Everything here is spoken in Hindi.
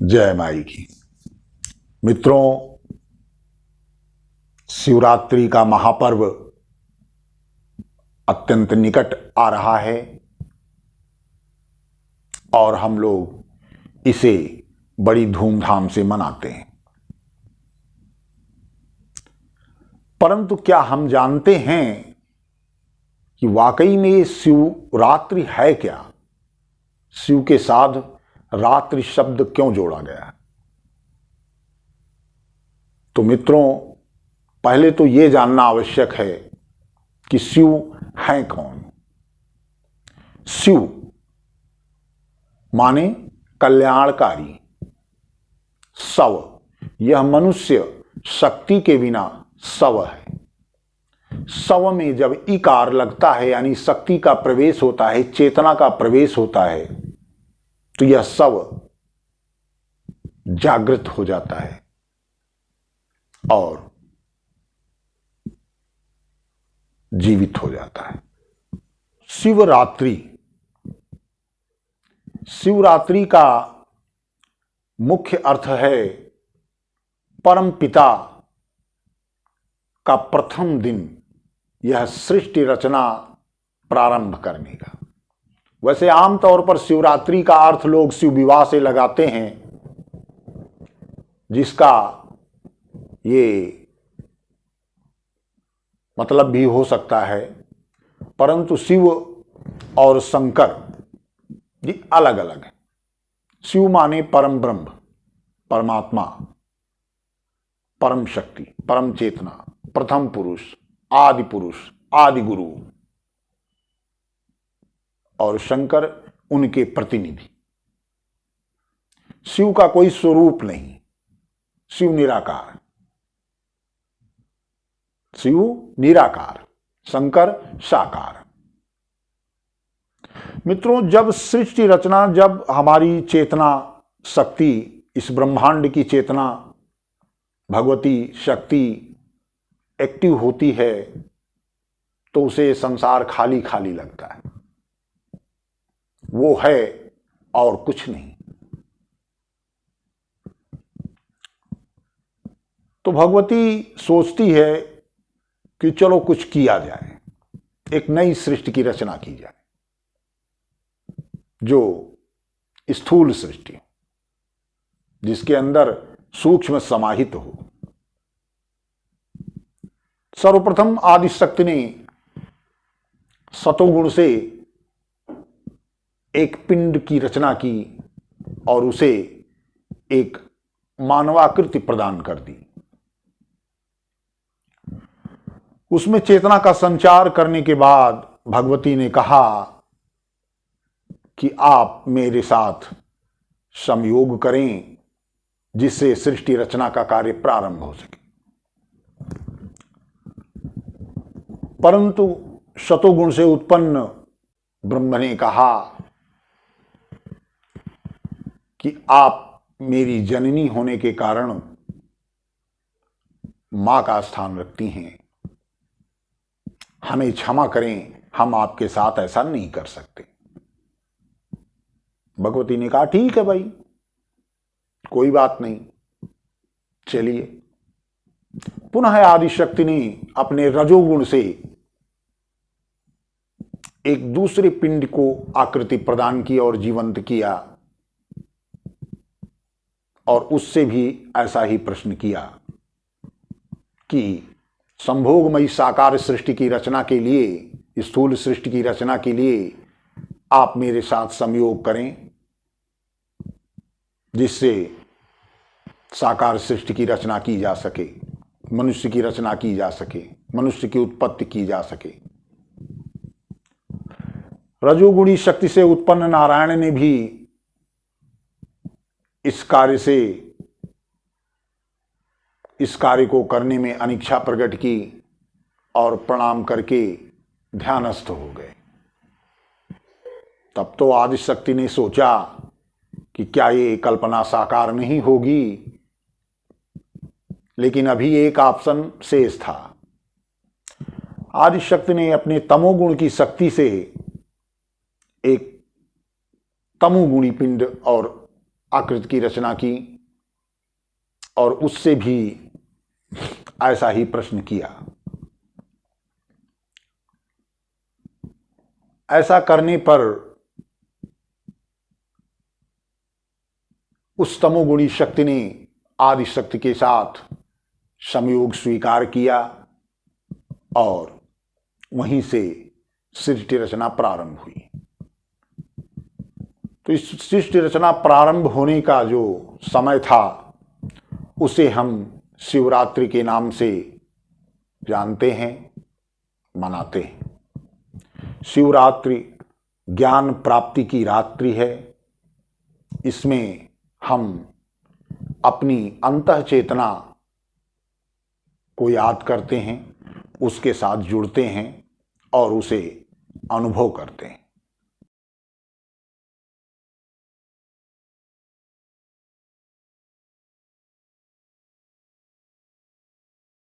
जय माई की। मित्रों, शिवरात्रि का महापर्व अत्यंत निकट आ रहा है और हम लोग इसे बड़ी धूमधाम से मनाते हैं। परंतु क्या हम जानते हैं कि वाकई में ये शिवरात्रि है क्या? शिव के साथ रात्रि शब्द क्यों जोड़ा गया है? तो मित्रों, पहले तो ये जानना आवश्यक है कि शिव हैं कौन। शिव माने कल्याणकारी। शव, यह मनुष्य शक्ति के बिना शव है। शव में जब इकार लगता है यानी शक्ति का प्रवेश होता है, चेतना का प्रवेश होता है, तो यह शव जागृत हो जाता है और जीवित हो जाता है। शिवरात्रि, शिवरात्रि का मुख्य अर्थ है परम पिता का प्रथम दिन, यह सृष्टि रचना प्रारंभ करने का। वैसे आमतौर पर शिवरात्रि का अर्थ लोग शिव विवाह से लगाते हैं, जिसका ये मतलब भी हो सकता है, परंतु शिव और शंकर ये अलग अलग है। शिव माने परम ब्रह्म, परमात्मा, परम शक्ति, परम चेतना, प्रथम पुरुष, आदि गुरु, और शंकर उनके प्रतिनिधि। शिव का कोई स्वरूप नहीं, शिव निराकार, शिव निराकार, शंकर साकार। मित्रों, जब सृष्टि रचना, जब हमारी चेतना शक्ति, इस ब्रह्मांड की चेतना भगवती शक्ति एक्टिव होती है, तो उसे संसार खाली खाली लगता है। वो है और कुछ नहीं। तो भगवती सोचती है कि चलो कुछ किया जाए, एक नई सृष्टि की रचना की जाए, जो स्थूल सृष्टि, जिसके अंदर सूक्ष्म समाहित हो। सर्वप्रथम आदिशक्ति ने सतोगुण से एक पिंड की रचना की और उसे एक मानवाकृति प्रदान कर दी। उसमें चेतना का संचार करने के बाद भगवती ने कहा कि आप मेरे साथ संयोग करें, जिससे सृष्टि रचना का कार्य प्रारंभ हो सके। परंतु सतोगुण से उत्पन्न ब्रह्म ने कहा कि आप मेरी जननी होने के कारण मां का स्थान रखती हैं, हमें क्षमा करें, हम आपके साथ ऐसा नहीं कर सकते। भगवती ने कहा ठीक है भाई, कोई बात नहीं, चलिए। पुनः आदिशक्ति ने अपने रजोगुण से एक दूसरे पिंड को आकृति प्रदान की और जीवंत किया, और उससे भी ऐसा ही प्रश्न किया कि संभोगमयी साकार सृष्टि की रचना के लिए, स्थूल सृष्टि की रचना के लिए आप मेरे साथ संयोग करें, जिससे साकार सृष्टि की रचना की जा सके, मनुष्य की रचना की जा सके, मनुष्य की उत्पत्ति की जा सके। रजोगुणी शक्ति से उत्पन्न नारायण ने भी इस कार्य को करने में अनिच्छा प्रकट की और प्रणाम करके ध्यानस्थ हो गए। तब तो आदिशक्ति ने सोचा कि क्या ये कल्पना साकार नहीं होगी, लेकिन अभी एक ऑप्शन शेष था। आदिशक्ति ने अपने तमोगुण की शक्ति से एक तमोगुणी पिंड और आकृति की रचना की और उससे भी ऐसा ही प्रश्न किया। ऐसा करने पर उस तमोगुणी शक्ति ने आदि शक्ति के साथ संयोग स्वीकार किया और वहीं से सृष्टि रचना प्रारंभ हुई। तो इस सृष्टि रचना प्रारंभ होने का जो समय था उसे हम शिवरात्रि के नाम से जानते हैं, मनाते हैं। शिवरात्रि ज्ञान प्राप्ति की रात्रि है। इसमें हम अपनी अंतः चेतना को याद करते हैं, उसके साथ जुड़ते हैं और उसे अनुभव करते हैं।